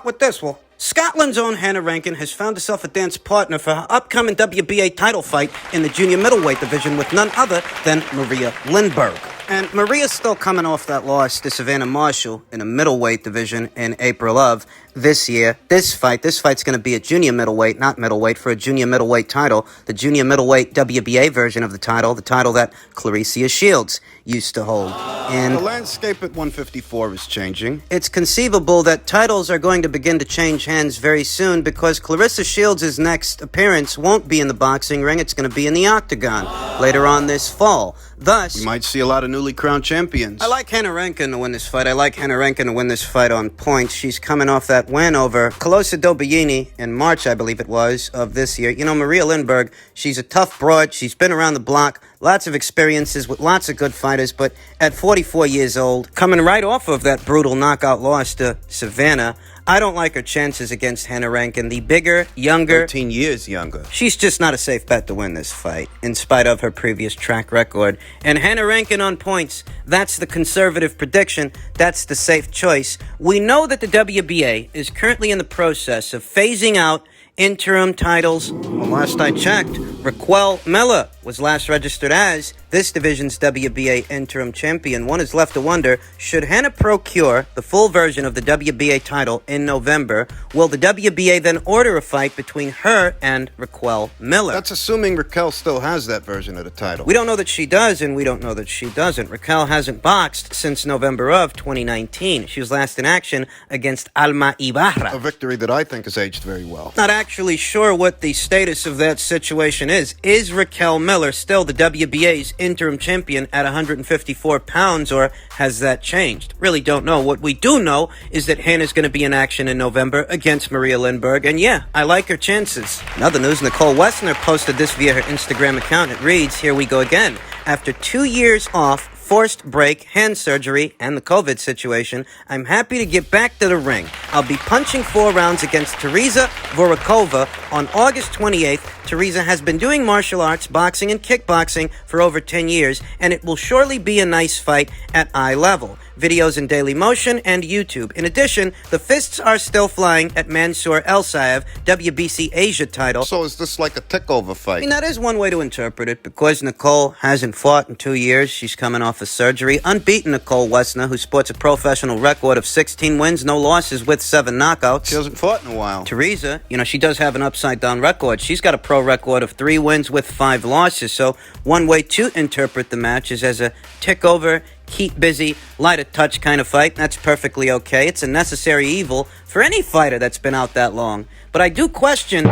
with this. Well, Scotland's own Hannah Rankin has found herself a dance partner for her upcoming WBA title fight in the junior middleweight division with none other than Maria Lindberg. And Maria's still coming off that loss to Savannah Marshall in the middleweight division in April of this year. This fight's going to be a junior middleweight, not middleweight, for a junior middleweight title. The junior middleweight WBA version of the title that Clarissa Shields used to hold. And the landscape at 154 is changing. It's conceivable that titles are going to begin to change hands very soon because Clarissa Shields' next appearance won't be in the boxing ring. It's going to be in the octagon later on this fall. Thus, we might see a lot of newly crowned champions. I like Hannah Rankin to win this fight. I like Hannah Rankin to win this fight on points. She's coming off that win over Colosa Dobieni in March, I believe it was, of this year. You know, Maria Lindberg, she's a tough broad. She's been around the block. Lots of experiences with lots of good fighters, but at 44 years old, coming right off of that brutal knockout loss to Savannah, I don't like her chances against Hannah Rankin. The bigger, younger... 13 years younger. She's just not a safe bet to win this fight, in spite of her previous track record. And Hannah Rankin on points, that's the conservative prediction. That's the safe choice. We know that the WBA is currently in the process of phasing out interim titles. Well, last I checked, Raquel Miller was last registered as this division's WBA interim champion. One is left to wonder, should Hannah procure the full version of the WBA title in November, will the WBA then order a fight between her and Raquel Miller? That's assuming Raquel still has that version of the title. We don't know that she does, and we don't know that she doesn't. Raquel hasn't boxed since November of 2019. She was last in action against Alma Ibarra. A victory that I think has aged very well. Not actually sure what the status of that situation is. Is Raquel Miller still the WBA's interim champion at 154 pounds, or has that changed? Really don't know. What we do know is that Hannah's going to be in action in November against Maria Lindberg, and yeah, I like her chances. In other news, Nicole Wesner posted this via her Instagram account. It reads, "Here we go again. After 2 years off, forced break, hand surgery, and the COVID situation, I'm happy to get back to the ring. I'll be punching 4 rounds against Teresa Dvorakova on August 28th. Teresa has been doing martial arts, boxing, and kickboxing for over 10 years, and it will surely be a nice fight at eye level. Videos in Daily Motion and YouTube. In addition, the fists are still flying at Mansour El-Saev, WBC Asia title." So is this like a takeover fight? I mean, that is one way to interpret it, because Nicole hasn't fought in 2 years. She's coming off a surgery. Unbeaten Nicole Wesner, who sports a professional record of 16 wins, no losses with 7 knockouts. She hasn't fought in a while. Teresa, she does have an upside-down record. She's got a pro record of 3 wins with 5 losses. So one way to interpret the match is as a tick-over, keep busy, light a touch kind of fight. That's perfectly okay. It's a necessary evil for any fighter that's been out that long. But I do question,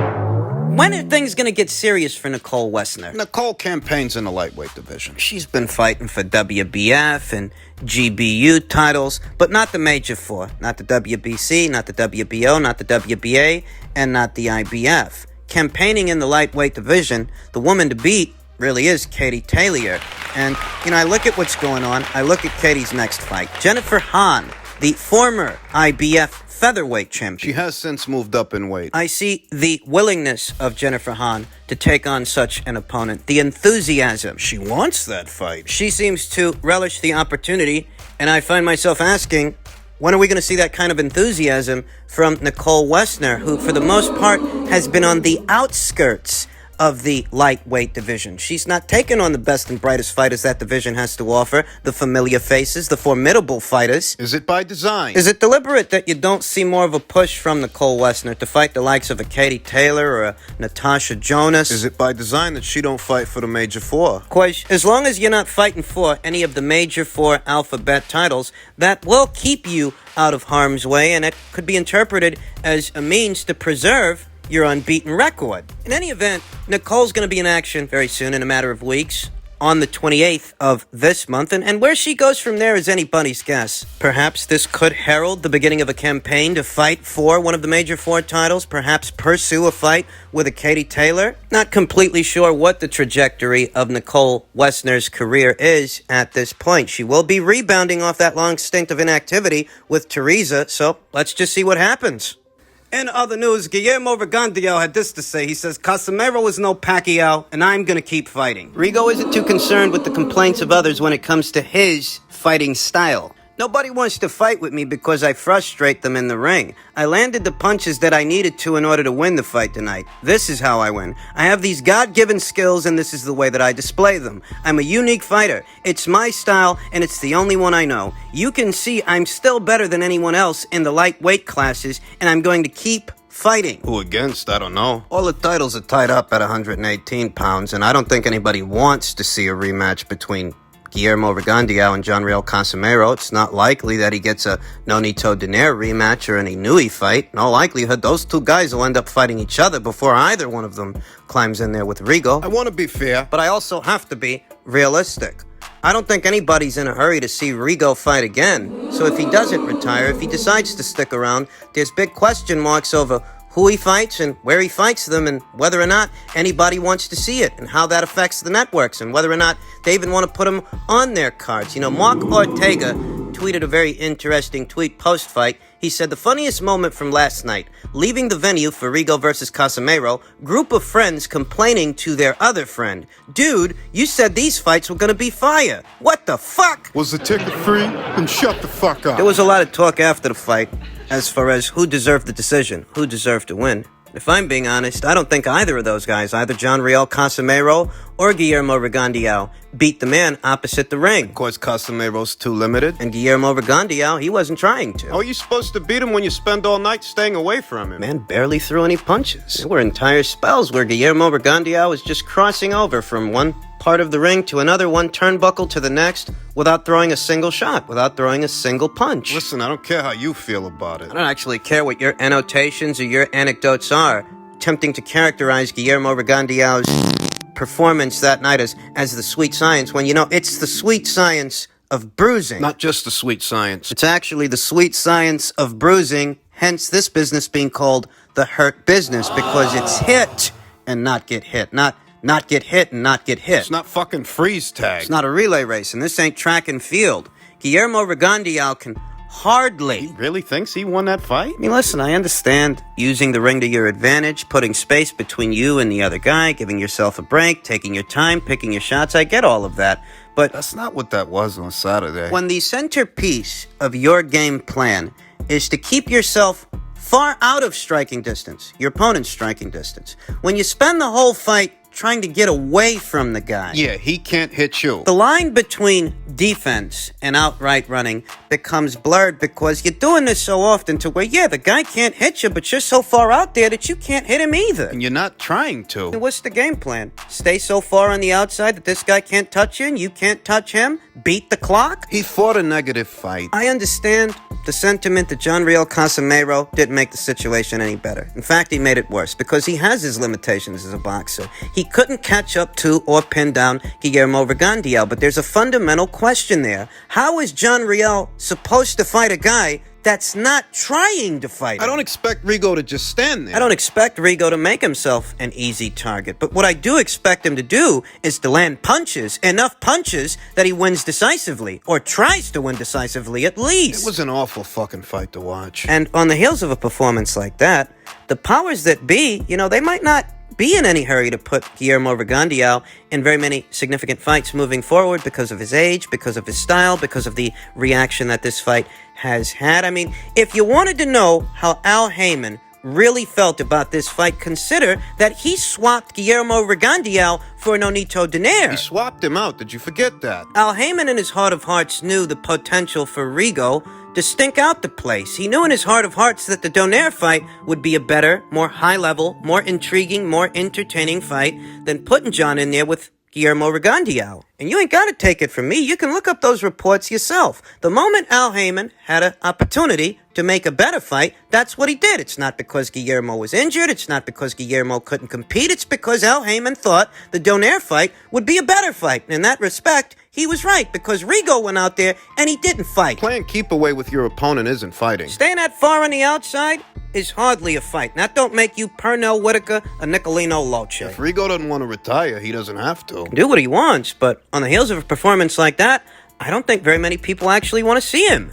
when are things going to get serious for Nicole Wesner? Nicole campaigns in the lightweight division. She's been fighting for WBF and GBU titles, but not the Major 4. Not the WBC, not the WBO, not the WBA, and not the IBF. Campaigning in the lightweight division, the woman to beat really is Katie Taylor. And, I look at what's going on. I look at Katie's next fight. Jennifer Hahn, the former IBF featherweight champion. She has since moved up in weight. I see the willingness of Jennifer Hahn to take on such an opponent. The enthusiasm. She wants that fight. She seems to relish the opportunity, and I find myself asking, when are we going to see that kind of enthusiasm from Nicole Wesner, who for the most part has been on the outskirts of the lightweight division? She's not taken on the best and brightest fighters that division has to offer, the familiar faces, the formidable fighters. Is it by design? Is it deliberate that you don't see more of a push from Nicole Wesner to fight the likes of a Katie Taylor or a Natasha Jonas? Is it by design that she don't fight for the Major 4? Quite, as long as you're not fighting for any of the Major 4 alphabet titles, that will keep you out of harm's way, and it could be interpreted as a means to preserve your unbeaten record. In any event, Nicole's going to be in action very soon, in a matter of weeks, on the 28th of this month, and where she goes from there is anybody's guess. Perhaps this could herald the beginning of a campaign to fight for one of the Major 4 titles, perhaps pursue a fight with a Katie Taylor. Not completely sure what the trajectory of Nicole Wesner's career is at this point. She will be rebounding off that long stint of inactivity with Teresa, so let's just see what happens. In other news, Guillermo Vergandio had this to say. He says, "Casimiro is no Pacquiao, and I'm going to keep fighting." Rigo isn't too concerned with the complaints of others when it comes to his fighting style. Nobody wants to fight with me because I frustrate them in the ring. I landed the punches that I needed to in order to win the fight tonight. This is how I win. I have these God-given skills, and this is the way that I display them. I'm a unique fighter. It's my style, and it's the only one I know. You can see I'm still better than anyone else in the lightweight classes, and I'm going to keep fighting. Who against? I don't know. All the titles are tied up at 118 pounds, and I don't think anybody wants to see a rematch between Guillermo Vergandio and Vergandio-Casimiro. It's not likely that he gets a Nonito Donaire rematch or any Nui fight. In all likelihood, those two guys will end up fighting each other before either one of them climbs in there with Rigo. I want to be fair, but I also have to be realistic. I don't think anybody's in a hurry to see Rigo fight again. So if he doesn't retire, if he decides to stick around, there's big question marks over who he fights and where he fights them and whether or not anybody wants to see it and how that affects the networks and whether or not they even want to put him on their cards. You know, Mark Ortega tweeted a very interesting tweet post-fight. He said, the funniest moment from last night, leaving the venue for Rigo versus Casimiro, group of friends complaining to their other friend. Dude, you said these fights were going to be fire. What the fuck? Was the ticket free? Then shut the fuck up. There was a lot of talk after the fight as far as who deserved the decision, who deserved to win. If I'm being honest, I don't think either of those guys, either Casimiro or Guillermo Vergandio, beat the man opposite the ring. Of course, Casimiro's too limited. And Guillermo Vergandio, he wasn't trying to. How are you supposed to beat him when you spend all night staying away from him? Man barely threw any punches. There were entire spells where Guillermo Vergandio was just crossing over from one part of the ring to another, one turnbuckle to the next, without throwing a single shot, without throwing a single punch. Listen, I don't care how you feel about it. I don't actually care what your annotations or your anecdotes are, attempting to characterize Guillermo Vergandio's performance that night as the sweet science, when, you know, it's the sweet science of bruising. Not just the sweet science. It's actually the sweet science of bruising, hence this business being called the hurt business, because it's hit and not get hit, not get hit and not get hit. It's not fucking freeze tag. It's not a relay race, and this ain't track and field. Guillermo Vergandio can hardly. He really thinks he won that fight? I mean, listen, I understand using the ring to your advantage, putting space between you and the other guy, giving yourself a break, taking your time, picking your shots. I get all of that, but that's not what that was on Saturday. When the centerpiece of your game plan is to keep yourself far out of striking distance, your opponent's striking distance, when you spend the whole fight trying to get away from the guy. Yeah, he can't hit you. The line between defense and outright running becomes blurred because you're doing this so often to where, yeah, the guy can't hit you, but you're so far out there that you can't hit him either. And you're not trying to. What's the game plan? Stay so far on the outside that this guy can't touch you and you can't touch him? Beat the clock? He fought a negative fight. I understand the sentiment that Vergandio-Casimiro didn't make the situation any better. In fact, he made it worse because he has his limitations as a boxer. He couldn't catch up to or pin down Guillermo Vergandio, but there's a fundamental question there. How is John Riel supposed to fight a guy that's not trying to fight him? I don't expect Rigo to just stand there. I don't expect Rigo to make himself an easy target, but what I do expect him to do is to land punches, enough punches that he wins decisively, or tries to win decisively at least. It was an awful fucking fight to watch. And on the heels of a performance like that, the powers that be, you know, they might not be in any hurry to put Guillermo Vergandio in very many significant fights moving forward because of his age, because of his style, because of the reaction that this fight has had. I mean, if you wanted to know how Al Heyman really felt about this fight, consider that he swapped Guillermo Vergandio for Nonito Donaire. He swapped him out. Did you forget that? Al Heyman in his heart of hearts knew the potential for Rigo to stink out the place. He knew in his heart of hearts that the Donaire fight would be a better, more high-level, more intriguing, more entertaining fight than putting John in there with Guillermo Vergandio. And you ain't got to take it from me. You can look up those reports yourself. The moment Al Heyman had an opportunity to make a better fight, that's what he did. It's not because Guillermo was injured. It's not because Guillermo couldn't compete. It's because Al Heyman thought the Donaire fight would be a better fight. And in that respect, he was right, because Rigo went out there and he didn't fight. Playing keep away with your opponent isn't fighting. Staying that far on the outside is hardly a fight. That don't make you Pernell Whitaker or Nicolino Loche. If Rigo doesn't want to retire, he doesn't have to. Do what he wants, but on the heels of a performance like that, I don't think very many people actually want to see him.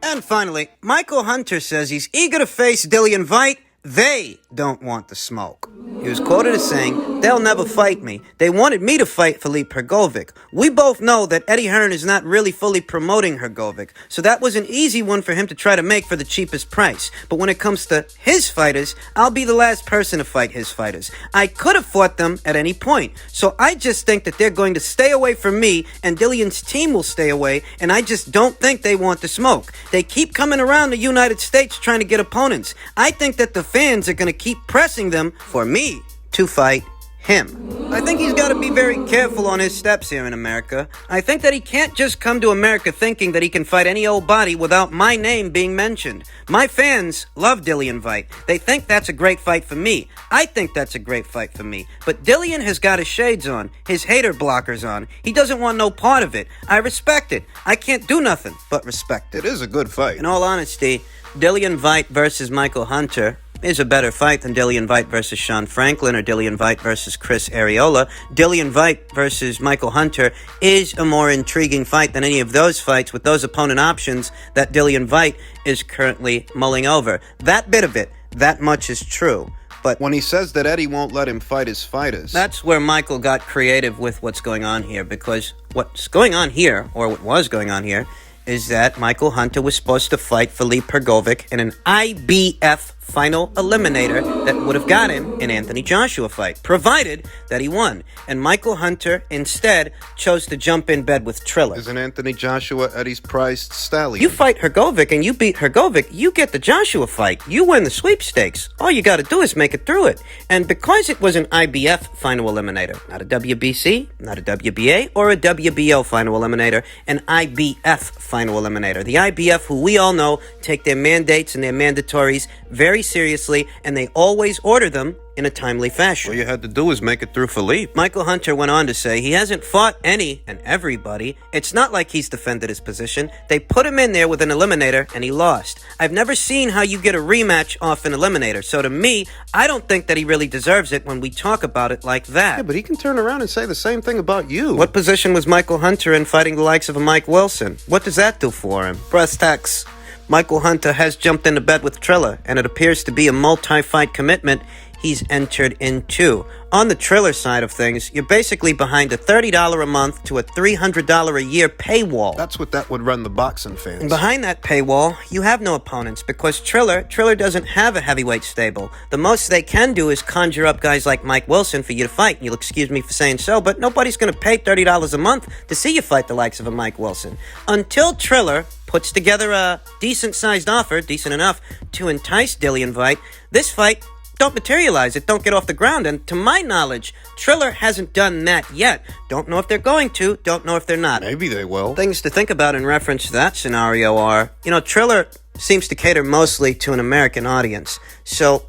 And finally, Michael Hunter says he's eager to face Dillian Whyte. They don't want the smoke. He was quoted as saying, They'll never fight me. They wanted me to fight Filip Hrgovic. We both know that Eddie Hearn is not really fully promoting Hrgovic, so that was an easy one for him to try to make for the cheapest price. But when it comes to his fighters, I'll be the last person to fight his fighters. I could have fought them at any point. So I just think that they're going to stay away from me, and Dillion's team will stay away, and I just don't think they want the smoke. They keep coming around the United States trying to get opponents. I think that the fans are going to keep pressing them for me to fight him. I think he's got to be very careful on his steps here in America. I think that he can't just come to America thinking that he can fight any old body without my name being mentioned. My fans love Dillian Whyte. They think that's a great fight for me. I think that's a great fight for me. But Dillian has got his shades on, his hater blockers on. He doesn't want no part of it. I respect it. I can't do nothing but respect it. It is a good fight. In all honesty, Dillian Whyte versus Michael Hunter is a better fight than Dillian Whyte versus Sean Franklin or Dillian Whyte versus Chris Areola. Dillian Whyte versus Michael Hunter is a more intriguing fight than any of those fights with those opponent options that Dillian Whyte is currently mulling over. That bit of it, that much is true. But when he says that Eddie won't let him fight his fighters, that's where Michael got creative with what's going on here, because what's going on here, or what was going on here, is that Michael Hunter was supposed to fight Filip Hrgovic in an IBF final eliminator that would have got him an Anthony Joshua fight, provided that he won. And Michael Hunter instead chose to jump in bed with Triller. Isn't Anthony Joshua Eddie's prized stallion? You fight Hrgovic and you beat Hrgovic, you get the Joshua fight. You win the sweepstakes. All you got to do is make it through it. And because it was an IBF final eliminator, not a WBC, not a WBA, or a WBO final eliminator, an IBF final eliminator. The IBF, who we all know, take their mandates and their mandatories very seriously, and they always order them in a timely fashion. All you had to do was make it through Filip. Michael Hunter went on to say he hasn't fought any and everybody. It's not like he's defended his position. They put him in there with an eliminator and he lost. I've never seen how you get a rematch off an eliminator. So to me, I don't think that he really deserves it when we talk about it like that. Yeah, but he can turn around and say the same thing about you. What position was Michael Hunter in fighting the likes of a Mike Wilson? What does that do for him? Breast tax. Michael Hunter has jumped into bed with Triller, and it appears to be a multi-fight commitment he's entered into. On the Triller side of things, you're basically behind a $30 a month to a $300 a year paywall. That's what that would run the boxing fans. And behind that paywall, you have no opponents, because Triller doesn't have a heavyweight stable. The most they can do is conjure up guys like Mike Wilson for you to fight. You'll excuse me for saying so, but nobody's going to pay $30 a month to see you fight the likes of a Mike Wilson. Until Triller puts together a decent-sized offer, decent enough, to entice Dillian Whyte, this fight don't materialize. It don't get off the ground. And to my knowledge, Triller hasn't done that yet. Don't know if they're going to. Don't know if they're not. Maybe they will. Things to think about in reference to that scenario are, Triller seems to cater mostly to an American audience. So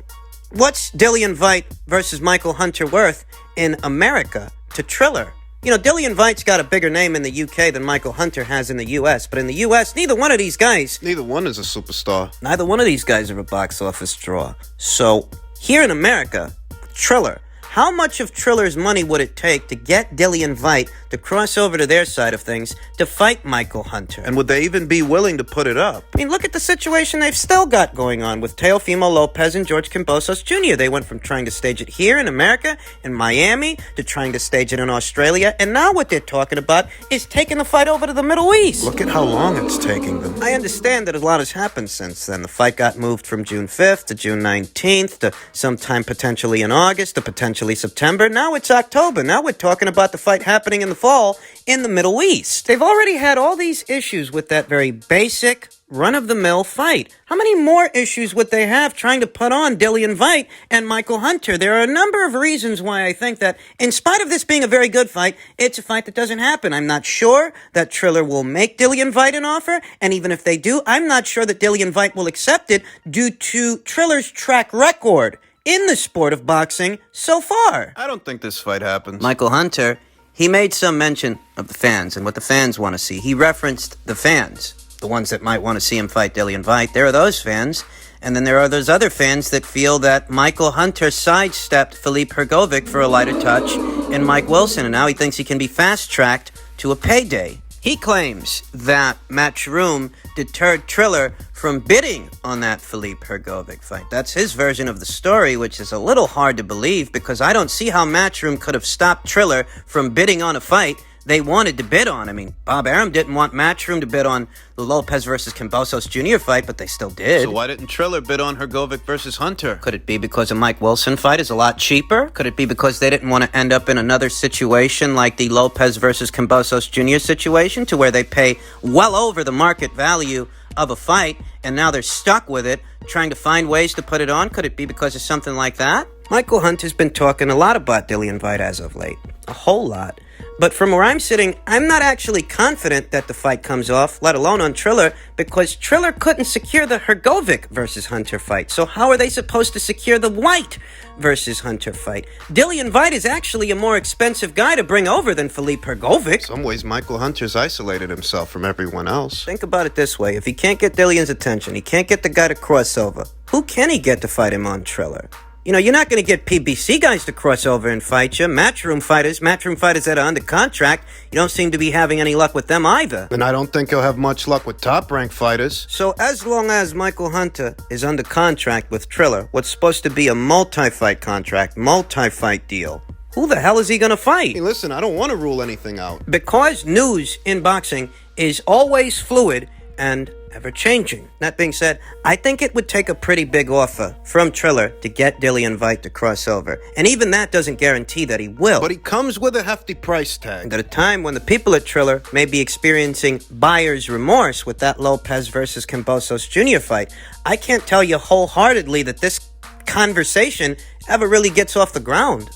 what's Dillian Whyte versus Michael Hunter worth in America to Triller? Dillian Whyte's got a bigger name in the UK than Michael Hunter has in the US. But in the US, neither one of these guys... Neither one is a superstar. Neither one of these guys are a box office draw. So here in America, Triller, how much of Triller's money would it take to get Dillian Whyte to cross over to their side of things to fight Michael Hunter? And would they even be willing to put it up? I mean, look at the situation they've still got going on with Teofimo Lopez and George Kambosos Jr. They went from trying to stage it here in America, in Miami, to trying to stage it in Australia, and now what they're talking about is taking the fight over to the Middle East. Look at how long it's taking them. I understand that a lot has happened since then. The fight got moved from June 5th to June 19th to sometime potentially in August to potentially September. Now it's October. Now we're talking about the fight happening in the fall in the Middle East. They've already had all these issues with that very basic, run-of-the-mill fight. How many more issues would they have trying to put on Dillian Whyte and Michael Hunter? There are a number of reasons why I think that, in spite of this being a very good fight, it's a fight that doesn't happen. I'm not sure that Triller will make Dillian Whyte an offer, and even if they do, I'm not sure that Dillian Whyte will accept it due to Triller's track record in the sport of boxing so far. I don't think this fight happens. Michael Hunter, he made some mention of the fans and what the fans want to see. He referenced the fans, the ones that might want to see him fight Dillian Whyte. There are those fans. And then there are those other fans that feel that Michael Hunter sidestepped Filip Hrgovic for a lighter touch in Mike Wilson. And now he thinks he can be fast-tracked to a payday He claims that Matchroom deterred Triller from bidding on that Filip Hrgovic fight. That's his version of the story, which is a little hard to believe because I don't see how Matchroom could have stopped Triller from bidding on a fight they wanted to bid on. I mean, Bob Arum didn't want Matchroom to bid on the Lopez versus Kambosos Jr. fight, but they still did. So why didn't Triller bid on Hrgovic versus Hunter? Could it be because a Mike Wilson fight is a lot cheaper? Could it be because they didn't want to end up in another situation like the Lopez versus Kambosos Jr. situation, to where they pay well over the market value of a fight, and now they're stuck with it, trying to find ways to put it on? Could it be because of something like that? Michael Hunter's been talking a lot about Dillian Whyte as of late. A whole lot. But from where I'm sitting, I'm not actually confident that the fight comes off, let alone on Triller, because Triller couldn't secure the Hrgovic versus Hunter fight. So how are they supposed to secure the Whyte versus Hunter fight? Dillian Whyte is actually a more expensive guy to bring over than Filip Hrgovic. In some ways, Michael Hunter's isolated himself from everyone else. Think about it this way. If he can't get Dillian's attention, he can't get the guy to cross over, who can he get to fight him on Triller? You know, you're not going to get PBC guys to cross over and fight you. Matchroom fighters that are under contract, you don't seem to be having any luck with them either. And I don't think he'll have much luck with top-ranked fighters. So as long as Michael Hunter is under contract with Triller, what's supposed to be a multi-fight contract, multi-fight deal, who the hell is he going to fight? Hey, listen, I don't want to rule anything out. Because news in boxing is always fluid and ever-changing. That being said, I think it would take a pretty big offer from Triller to get Dillian Whyte to cross over. And even that doesn't guarantee that he will. But he comes with a hefty price tag. And at a time when the people at Triller may be experiencing buyer's remorse with that Lopez versus Kambosos Jr. fight, I can't tell you wholeheartedly that this conversation ever really gets off the ground.